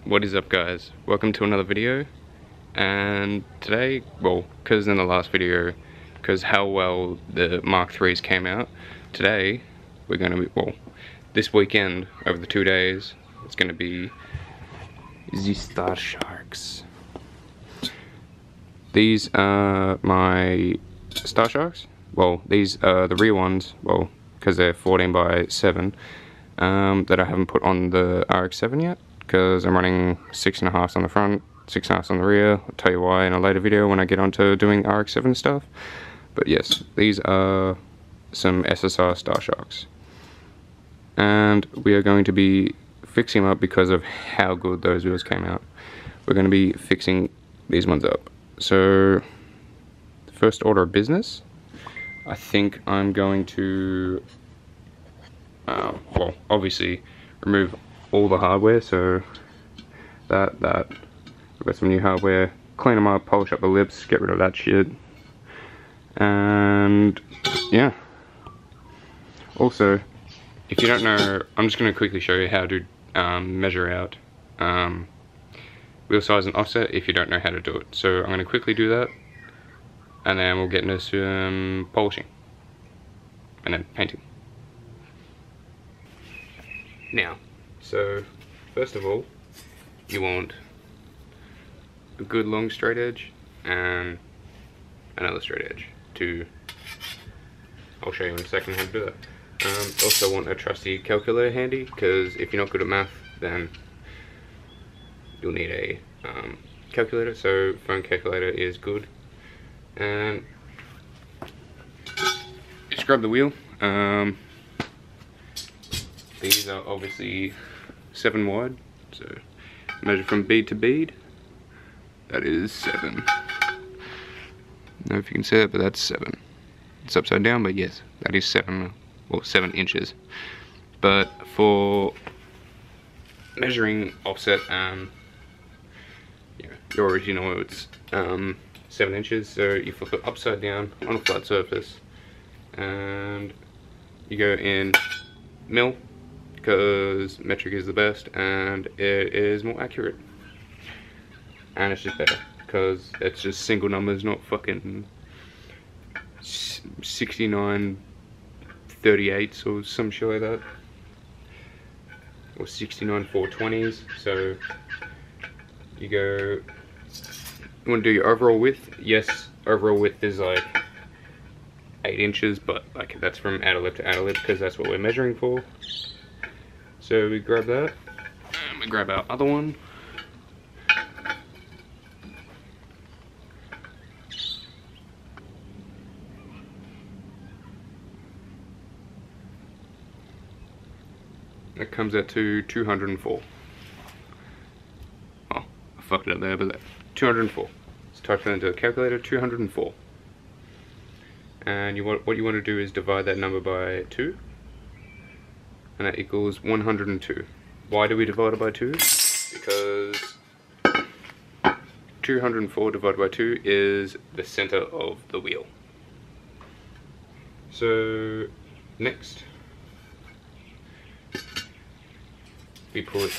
What is up, guys? Welcome to another video. And today, well, because in the last video, because how well the Mark 3s came out, today we're going to be, well, this weekend over the 2 days, it's going to be the Starsharks. These are my Starsharks. Well, these are the rear ones, well, because they're 14 by 7, that I haven't put on the RX-7 yet, because I'm running 6.5s on the front, 6.5s on the rear. I'll tell you why in a later video when I get onto doing RX-7 stuff. But yes, these are some SSR Starsharks. And we are going to be fixing them up because of how good those wheels came out. We're going to be fixing these ones up. So, first order of business, I think I'm going to, well, obviously remove all the hardware, so we've got some new hardware, clean them up, polish up the lips, get rid of that shit, and yeah. Also, if you don't know, I'm just going to quickly show you how to measure out wheel size and offset if you don't know how to do it. So I'm going to quickly do that, and then we'll get into some polishing and then painting. Now, so first of all, you want a good long straight edge and another straight edge I'll show you in a second how to do that. Also want a trusty calculator handy, because if you're not good at math, then you'll need a calculator. So phone calculator is good. And just grab the wheel. These are obviously 7 wide, so measure from bead to bead. That is 7. I don't know if you can see it, but that's 7. It's upside down, but yes, that is 7, or 7 inches. But for measuring offset, you already know it's 7 inches, so you flip it upside down on a flat surface, and you go in mil, because metric is the best and it is more accurate, and it's just better because it's just single numbers, not fucking 69 38s or some shit like that, or 69 420s. So you go, you want to do your overall width. Yes, overall width is like 8 inches, but like that's from outer lip to outer lip because that's what we're measuring for. So we grab that, and we grab our other one. That comes out to 204. Oh, I fucked it up there, but that 204. Let's type that into the calculator, 204. And what you want to do is divide that number by 2. And that equals 102. Why do we divide it by 2? Because 204 divided by 2 is the center of the wheel. So next, we put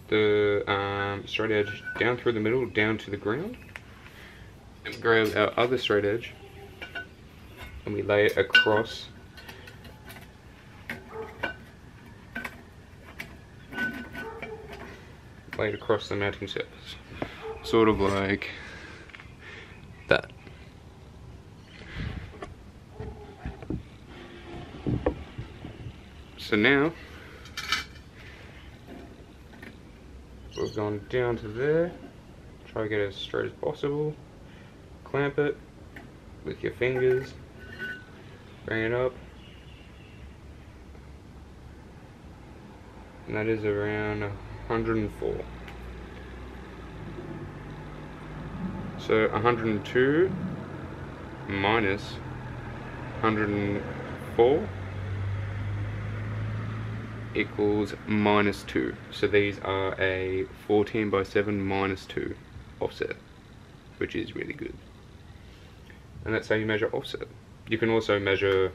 the straight edge down through the middle, down to the ground, and grab our other straight edge, and we lay it across the mounting surface, sort of like that. So now we've gone down to there, try to get it as straight as possible, clamp it with your fingers, bring it up, and that is around 104. So 102 minus 104 equals minus 2. So these are a 14 by 7 minus 2 offset, which is really good. And that's how you measure offset. You can also measure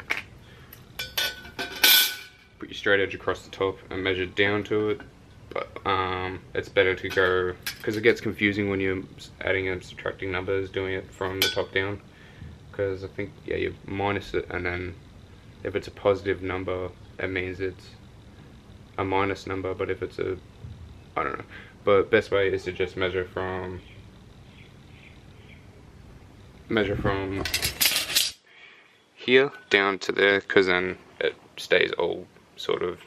put your straight edge across the top and measure down to it. But it's better to go, because it gets confusing when you're adding and subtracting numbers, doing it from the top down. Because I think, yeah, you minus it, and then if it's a positive number, it means it's a minus number, but if it's a, I don't know. But best way is to just measure from here down to there, because then it stays all sort of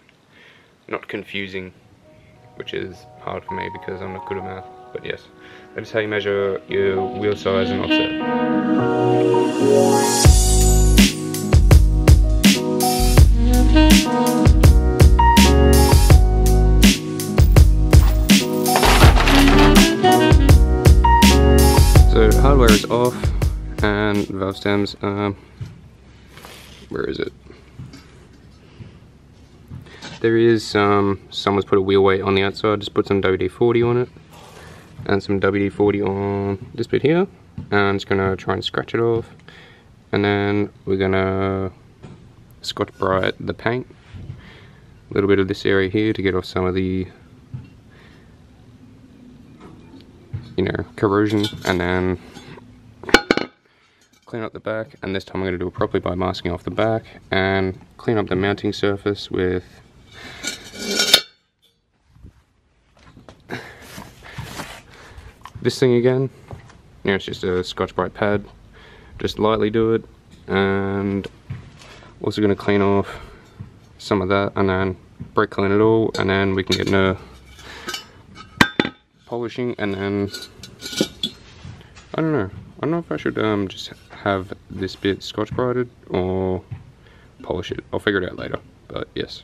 not confusing, which is hard for me because I'm not good at math. But yes, that is how you measure your wheel size and offset. So hardware is off, and valve stems, where is it? There is someone's put a wheel weight on the outside, just put some WD-40 on it, and some WD-40 on this bit here, and I'm just gonna try and scratch it off, and then we're gonna Scotch Brite the paint, a little bit of this area here to get off some of the, you know, corrosion, and then clean up the back. And this time I'm going to do it properly by masking off the back and clean up the mounting surface with this thing again. You know, it's just a Scotch Brite pad, just lightly do it, and also going to clean off some of that, and then brake clean it all, and then we can get into polishing. And then I don't know if I should just have this bit Scotch Brited or polish it. I'll figure it out later, but yes.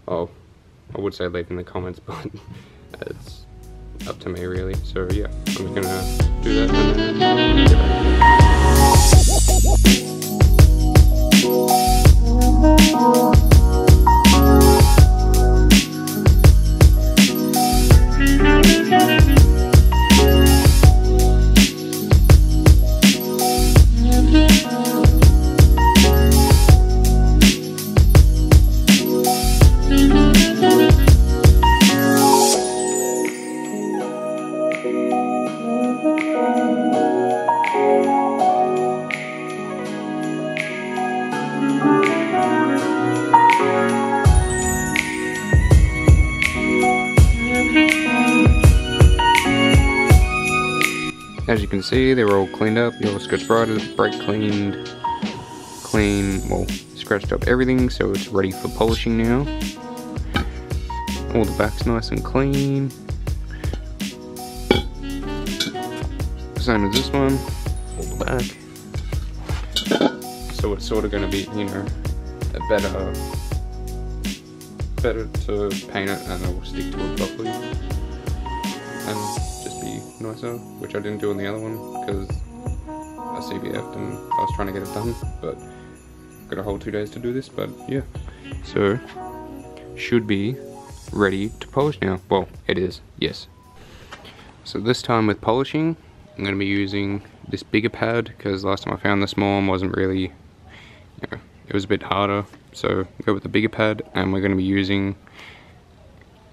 Oh, I would say leave in the comments, but it's up to me really. So yeah, I'm just gonna do that and then get back. As you can see, they were all cleaned up, the all Scotch Brited, brake cleaned, well, scratched up everything, so it's ready for polishing now. All the back's nice and clean. Same as this one, all the back. So it's sort of going to be, you know, a better to paint it, and it will stick to it properly. And just be nicer, which I didn't do on the other one because I CBF'd and I was trying to get it done, but got a whole 2 days to do this. But yeah, so should be ready to polish now. Well, it is, yes. So this time with polishing, I'm going to be using this bigger pad because last time I found the small one wasn't really, you know, it was a bit harder. So go with the bigger pad, and we're going to be using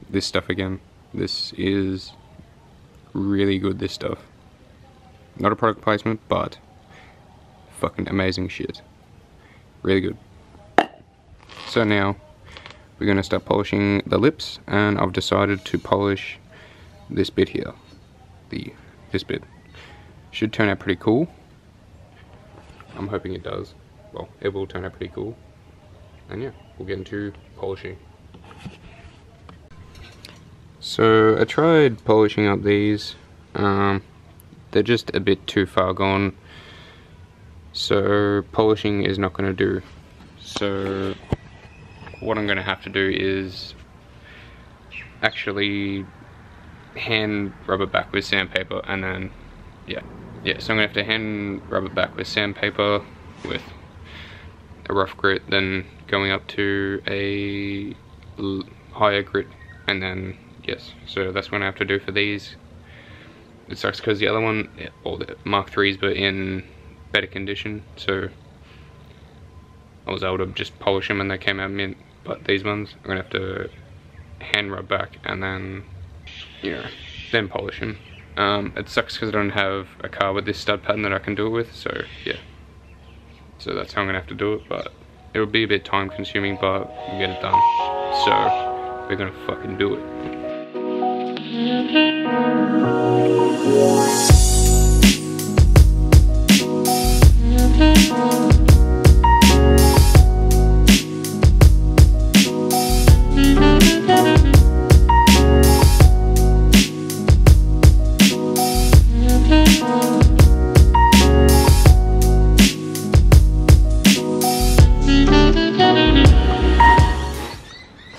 this stuff again. This is really good, this stuff. Not a product placement, but fucking amazing shit. Really good. So now we're going to start polishing the lips, and I've decided to polish this bit here. This bit. Should turn out pretty cool. I'm hoping it does. Well, it will turn out pretty cool. And yeah, we'll get into polishing. So I tried polishing up these, they're just a bit too far gone, so polishing is not going to do. So what I'm going to have to do is actually hand rub it back with sandpaper, and then yeah, so I'm going to have to hand rub it back with sandpaper with a rough grit, then going up to a higher grit, and then yes, so that's what I have to do for these. It sucks because the other one, all the Mark IIIs, but in better condition, so I was able to just polish them and they came out mint. But these ones, I'm gonna have to hand rub back and then, you know, then polish them. It sucks because I don't have a car with this stud pattern that I can do it with, so yeah. So that's how I'm gonna have to do it, but it'll be a bit time consuming, but we'll get it done. So we're gonna fucking do it.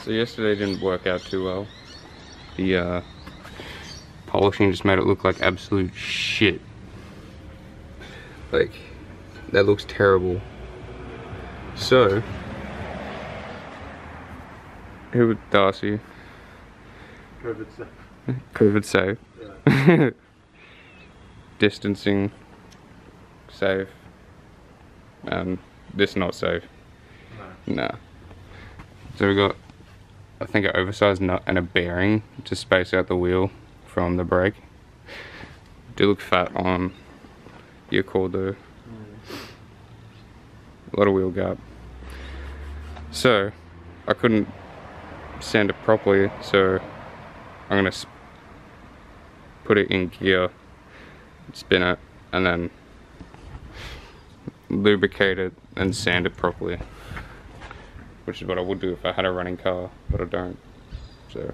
So yesterday didn't work out too well. The polishing just made it look like absolute shit. Like, that looks terrible. So, who would Darcy? COVID safe. COVID safe. Yeah. Distancing safe. This not safe. No. Nah. So we got, I think, an oversized nut and a bearing to space out the wheel from the brake. Do look fat on your cord though. A lot of wheel gap. So I couldn't sand it properly, so I'm gonna put it in gear, spin it, and then lubricate it and sand it properly, which is what I would do if I had a running car, but I don't. So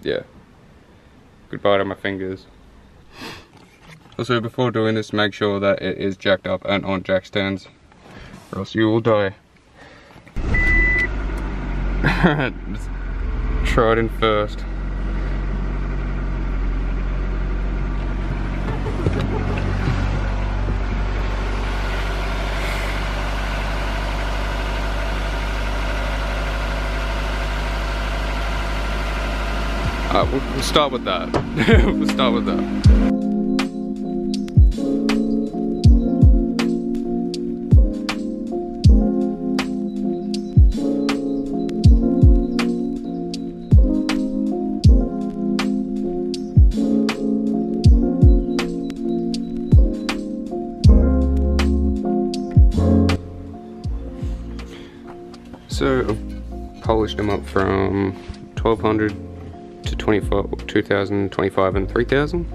yeah, goodbye to my fingers. Also, before doing this, make sure that it is jacked up and on jack stands, or else you will die. Alright, let's try it in first. We'll start with that. We'll start with that. So I've polished them up from 1200 to 2025 and 3000.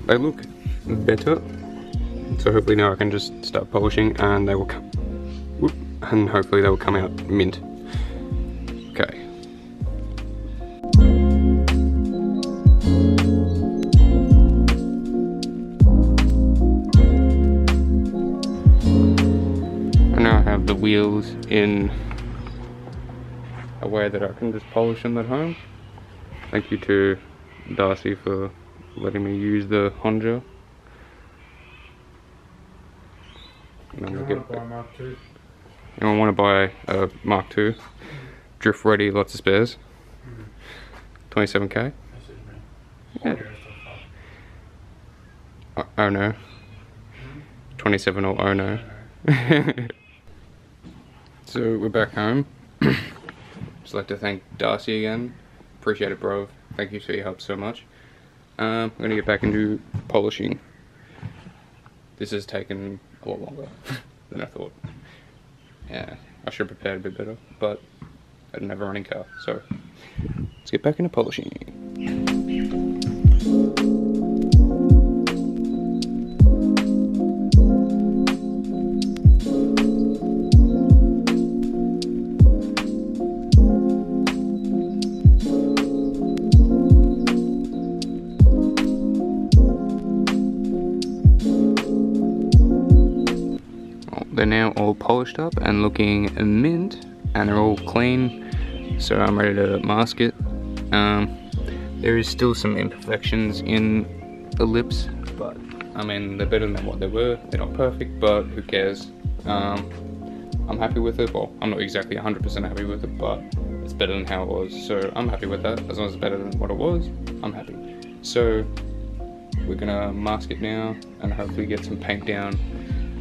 They look better, so hopefully now I can just start polishing and they will come, and hopefully they will come out mint. Okay. And now I have the wheels in a way that I can just polish them at home. Thank you to Darcy for letting me use the Honda. Anyone want to buy a Mark II? Drift ready, lots of spares. 27k? Yeah. Oh no. 27 or oh no. So we're back home. Just like to thank Darcy again. Appreciate it, bro. Thank you for your help so much. I'm gonna get back into polishing. This has taken a lot longer than I thought. Yeah, I should have prepared a bit better, but I didn't have a running car, so let's get back into polishing. They're now all polished up and looking mint, and they're all clean, so I'm ready to mask it. There is still some imperfections in the lips, but I mean, they're better than what they were. They're not perfect, but who cares? I'm happy with it. Well, I'm not exactly 100% happy with it, but it's better than how it was, so I'm happy with that. As long as it's better than what it was, I'm happy. So we're gonna mask it now and hopefully get some paint down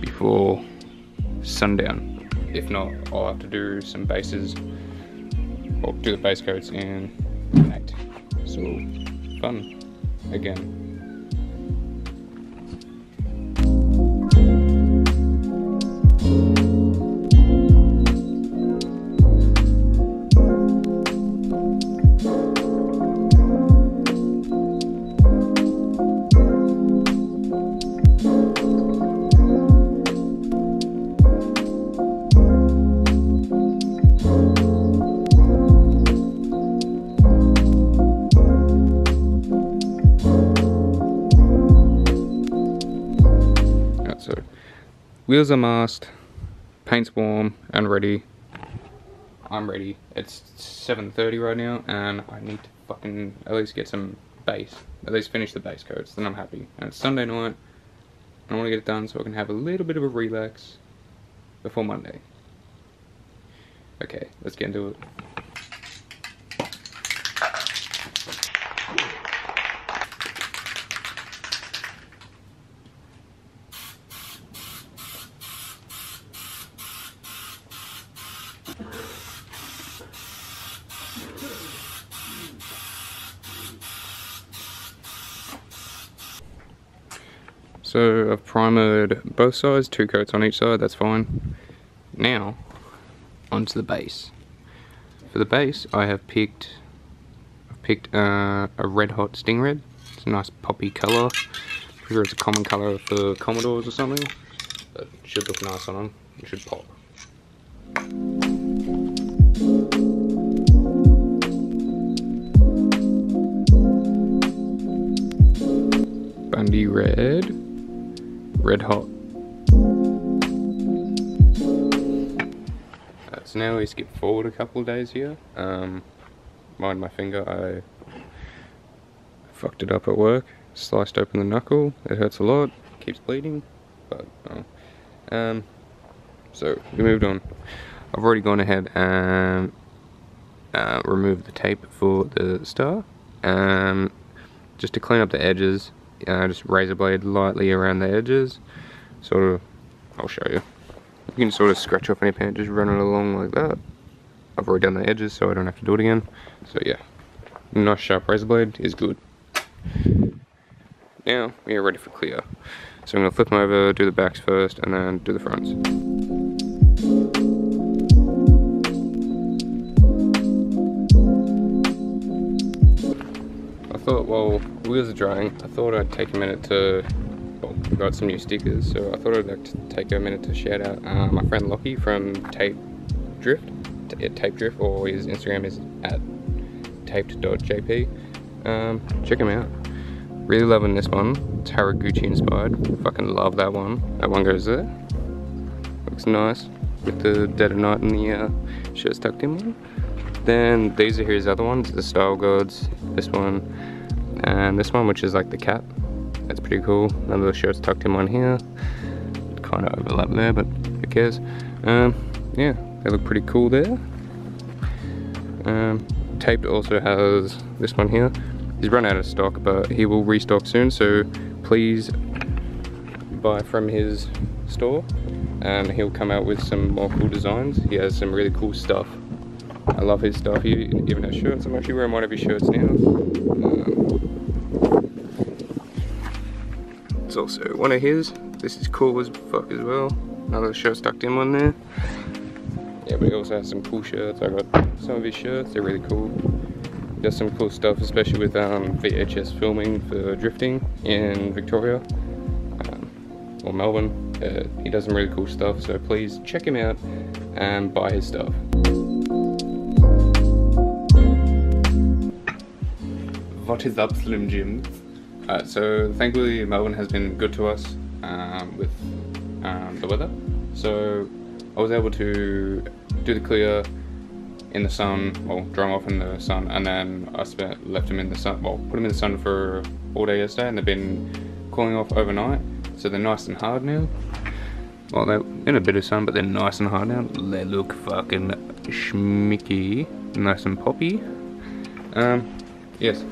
before sundown. If not, I'll have to do some bases, or do the base coats in night. So fun again. So, wheels are masked, paint's warm and ready. I'm ready. It's 7:30 right now, and I need to fucking at least get some base. At least finish the base coats, then I'm happy. And it's Sunday night. I want to get it done so I can have a little bit of a relax before Monday. Okay, let's get into it. So I've primered both sides, 2 coats on each side, that's fine. Now, onto the base. For the base, I've picked a red hot sting red. It's a nice poppy colour. I'm sure it's a common colour for Commodores or something, but it should look nice on them. It should pop. Bundy red. Red hot. So now we skip forward a couple of days here. Mind my finger, I fucked it up at work. Sliced open the knuckle. It hurts a lot. Keeps bleeding. But oh. So we moved on. I've already gone ahead and removed the tape for the star. Just to clean up the edges. Just razor blade lightly around the edges, sort of. I'll show you. You can sort of scratch off any paint, just run it along like that. I've already done the edges, so I don't have to do it again. So yeah, nice sharp razor blade is good. Now we are ready for clear. So I'm gonna flip them over, do the backs first, and then do the fronts. I thought, while wheels are drying, I thought I'd take a minute to, well, we got some new stickers, so I thought I'd like to take a minute to shout out my friend Lockie from Tape Drift, or his Instagram is at taped.jp. Check him out. Really loving this one. It's Haraguchi inspired. Fucking love that one. That one goes there. Looks nice with the Dead of Night and the shirts tucked in one. Then these are his other ones, the Style Gods, this one, and this one, which is like the cap. That's pretty cool. None of the shirts tucked in one here. Kind of overlap there, but who cares? Yeah, they look pretty cool there. Taped also has this one here. He's run out of stock, but he will restock soon, so please buy from his store, and he'll come out with some more cool designs. He has some really cool stuff. I love his stuff. He even has shirts. I'm actually wearing one of his shirts now. It's also one of his. This is cool as fuck as well. Another shirt tucked in one there. Yeah, but he also has some cool shirts. I got some of his shirts. They're really cool. He does some cool stuff, especially with VHS filming for drifting in Victoria or Melbourne. He does some really cool stuff, so please check him out and buy his stuff. What is up, Slim Jim? So thankfully Melbourne has been good to us with the weather. So I was able to do the clear in the sun, well, dry them off in the sun, and then I left them in the sun, well, put them in the sun for all day yesterday, and they've been cooling off overnight, so they're nice and hard now. Well, they're in a bit of sun, but they're nice and hard now. They look fucking schmicky, nice and poppy. Yes.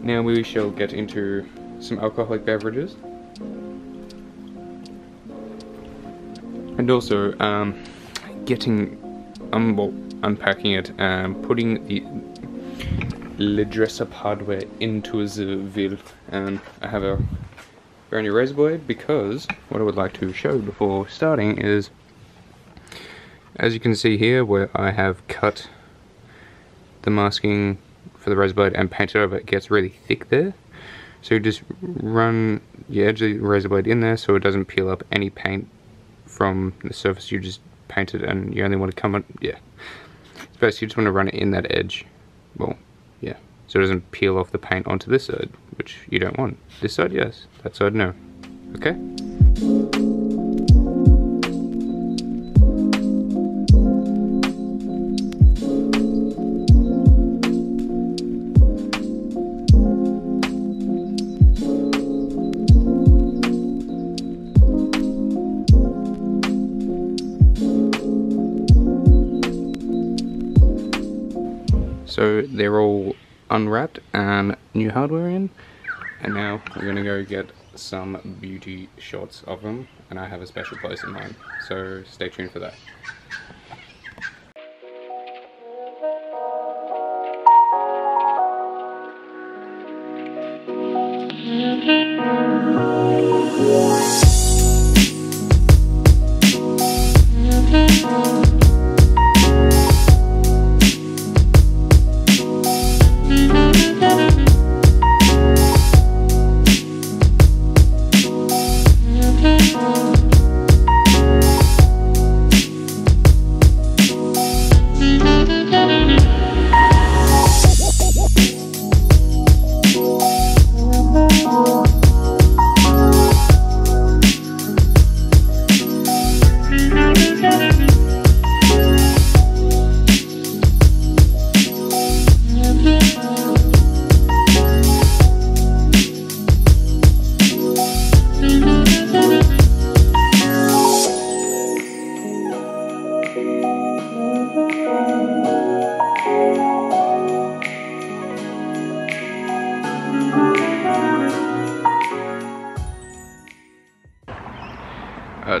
Now we shall get into some alcoholic beverages. I And also, unpacking it and putting the dress up hardware into the wheel. And I have a brand new razor blade, because what I would like to show before starting is, as you can see here, where I have cut the masking for the razor blade and painted over, it gets really thick there. So you just run the edge of the razor blade in there so it doesn't peel up any paint from the surface you just painted, and you only want to come on, yeah. So basically you just want to run it in that edge, well, yeah, so it doesn't peel off the paint onto this side, which you don't want. This side, yes, that side, no. Okay? So they're all unwrapped and new hardware in, and now we're gonna go get some beauty shots of them, and I have a special place in mind, so stay tuned for that.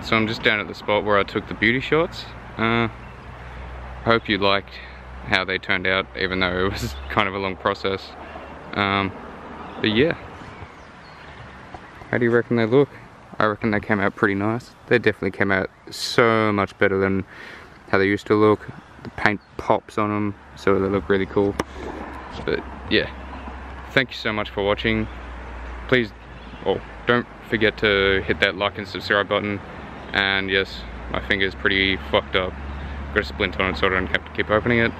So I'm just down at the spot where I took the beauty shots. Hope you liked how they turned out, even though it was kind of a long process. But yeah, how do you reckon they look? I reckon they came out pretty nice. They definitely came out so much better than how they used to look. The paint pops on them, so they look really cool. But yeah, thank you so much for watching. Please, don't forget to hit that like and subscribe button. And yes, my finger is pretty fucked up. Got a splint on it, so I don't have to keep opening it.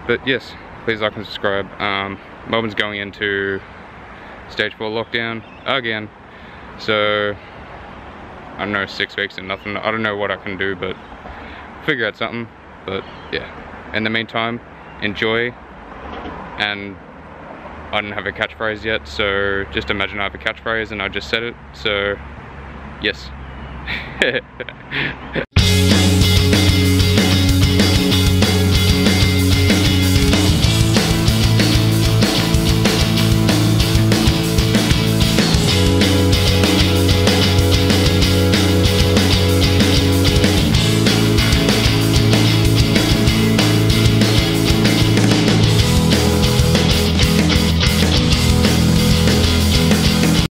But yes, please like and subscribe. Melbourne's going into stage 4 lockdown again. So, I don't know, 6 weeks and nothing. I don't know what I can do, but figure out something. But yeah, in the meantime, enjoy. And I don't have a catchphrase yet, so just imagine I have a catchphrase and I just said it. So, yes.